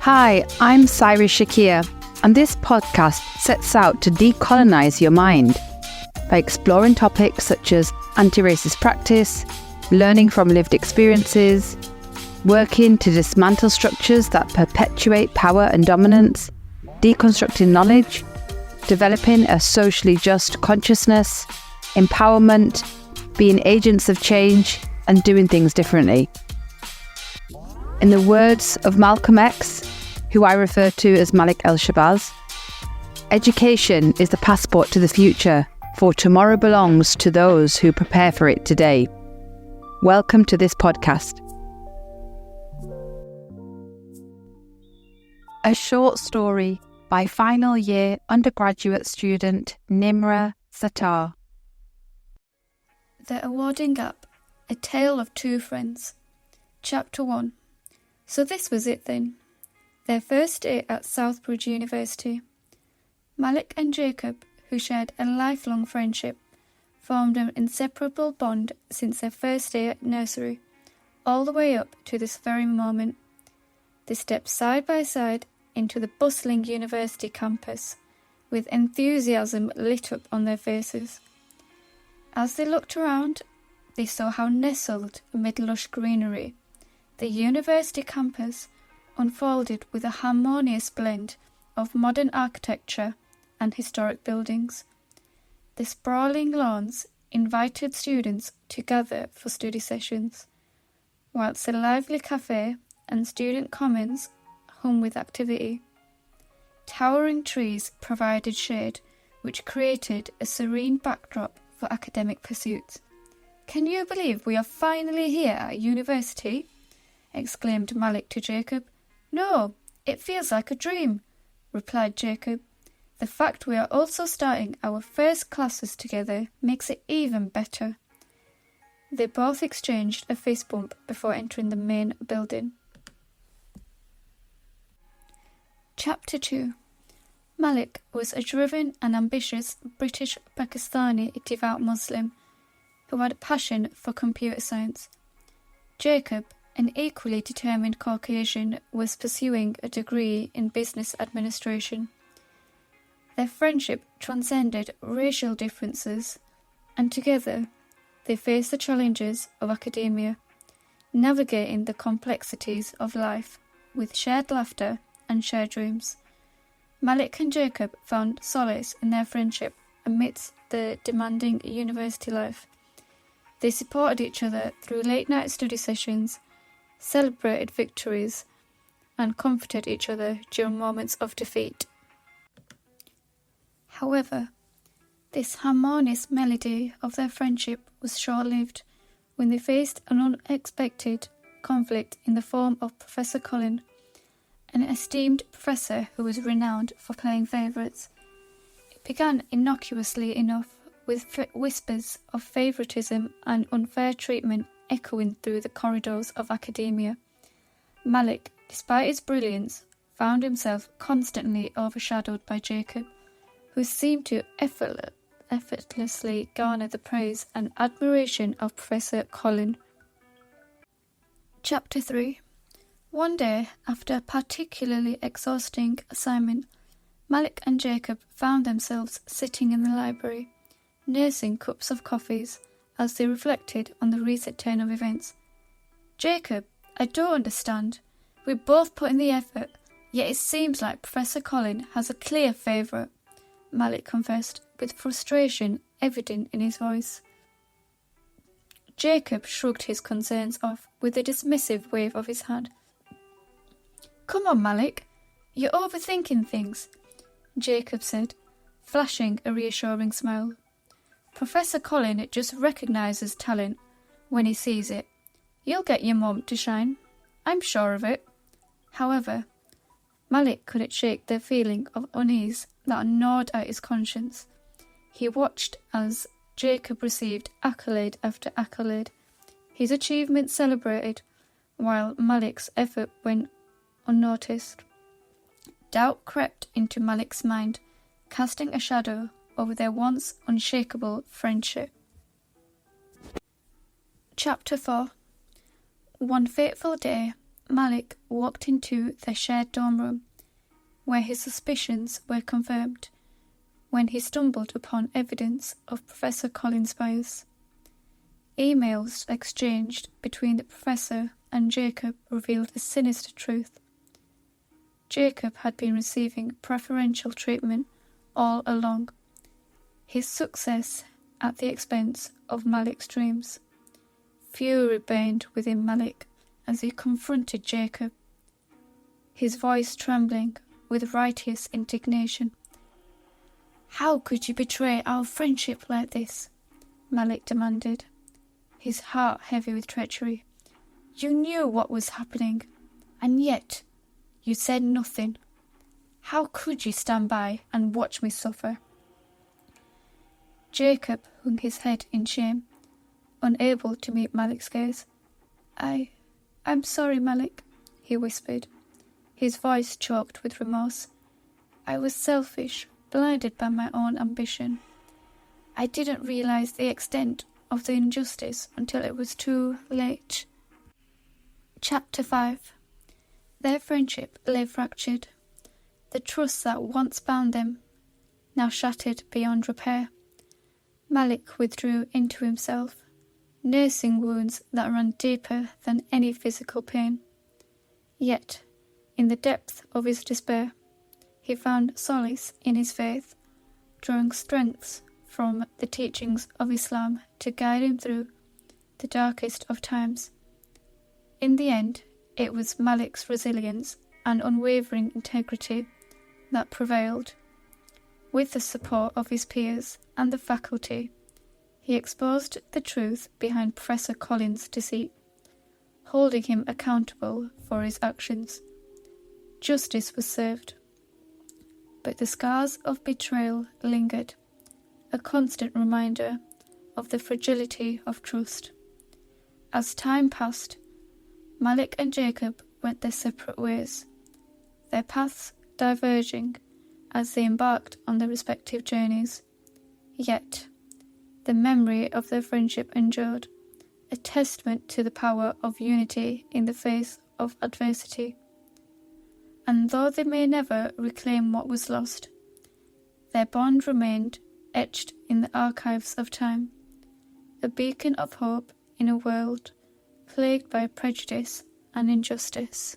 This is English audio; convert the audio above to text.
Hi, I'm Cyrus Shakir, and this podcast sets out to decolonize your mind by exploring topics such as anti-racist practice, learning from lived experiences, working to dismantle structures that perpetuate power and dominance, deconstructing knowledge, developing a socially just consciousness, empowerment, being agents of change, and doing things differently. In the words of Malcolm X, who I refer to as Malik El-Shabazz, education is the passport to the future, for tomorrow belongs to those who prepare for it today. Welcome to this podcast. A short story by final year undergraduate student Nimra Sattar. The Awarding Gap, A Tale of Two Friends. Chapter 1. So this was it then. Their first day at Southbridge University. Malik and Jacob, who shared a lifelong friendship, formed an inseparable bond since their first day at nursery, all the way up to this very moment. They stepped side by side into the bustling university campus, with enthusiasm lit up on their faces. As they looked around, they saw how nestled amid lush greenery, the university campus unfolded with a harmonious blend of modern architecture and historic buildings. The sprawling lawns invited students to gather for study sessions, whilst the lively cafe and student commons hum with activity. Towering trees provided shade, which created a serene backdrop for academic pursuits. "Can you believe we are finally here at university?" exclaimed Malik to Jacob. "No, it feels like a dream," replied Jacob. "The fact we are also starting our first classes together makes it even better." They both exchanged a fist bump before entering the main building. Chapter 2. Malik was a driven and ambitious British Pakistani devout Muslim who had a passion for computer science. Jacob, an equally determined Caucasian, was pursuing a degree in business administration. Their friendship transcended racial differences, and together they faced the challenges of academia, navigating the complexities of life with shared laughter and shared dreams. Malik and Jacob found solace in their friendship amidst the demanding university life. They supported each other through late-night study sessions, celebrated victories, and comforted each other during moments of defeat. However, this harmonious melody of their friendship was short-lived when they faced an unexpected conflict in the form of Professor Colin, an esteemed professor who was renowned for playing favourites. It began innocuously enough, with whispers of favouritism and unfair treatment echoing through the corridors of academia. Malik, despite his brilliance, found himself constantly overshadowed by Jacob, who seemed to effortlessly garner the praise and admiration of Professor Colin. Chapter 3. One day, after a particularly exhausting assignment, Malik and Jacob found themselves sitting in the library, nursing cups of coffees as they reflected on the recent turn of events. "Jacob, I don't understand. We both put in the effort, yet it seems like Professor Colin has a clear favourite," Malik confessed, with frustration evident in his voice. Jacob shrugged his concerns off with a dismissive wave of his hand. "Come on, Malik, you're overthinking things," Jacob said, flashing a reassuring smile. "Professor Colin just recognises talent when he sees it. You'll get your moment to shine. I'm sure of it." However, Malik couldn't shake the feeling of unease that gnawed at his conscience. He watched as Jacob received accolade after accolade, his achievements celebrated, while Malik's effort went unnoticed. Doubt crept into Malik's mind, casting a shadow over their once unshakable friendship. Chapter 4. One fateful day, Malik walked into their shared dorm room, where his suspicions were confirmed, when he stumbled upon evidence of Professor Collins' bias. Emails exchanged between the professor and Jacob revealed a sinister truth. Jacob had been receiving preferential treatment all along, his success at the expense of Malik's dreams. Fury burned within Malik as he confronted Jacob, his voice trembling with righteous indignation. "How could you betray our friendship like this?" Malik demanded, his heart heavy with treachery. "You knew what was happening, and yet you said nothing. How could you stand by and watch me suffer?" Jacob hung his head in shame, unable to meet Malik's gaze. I'm sorry, Malik," he whispered, his voice choked with remorse. "I was selfish, blinded by my own ambition. I didn't realize the extent of the injustice until it was too late." Chapter 5. Their friendship lay fractured. The trust that once bound them, now shattered beyond repair. Malik withdrew into himself, nursing wounds that ran deeper than any physical pain. Yet, in the depth of his despair, he found solace in his faith, drawing strength from the teachings of Islam to guide him through the darkest of times. In the end, it was Malik's resilience and unwavering integrity that prevailed. With the support of his peers and the faculty, he exposed the truth behind Professor Collins' deceit, holding him accountable for his actions. Justice was served, but the scars of betrayal lingered, a constant reminder of the fragility of trust. As time passed, Malik and Jacob went their separate ways, their paths diverging as they embarked on their respective journeys. Yet, the memory of their friendship endured, a testament to the power of unity in the face of adversity. And though they may never reclaim what was lost, their bond remained etched in the archives of time, a beacon of hope in a world plagued by prejudice and injustice.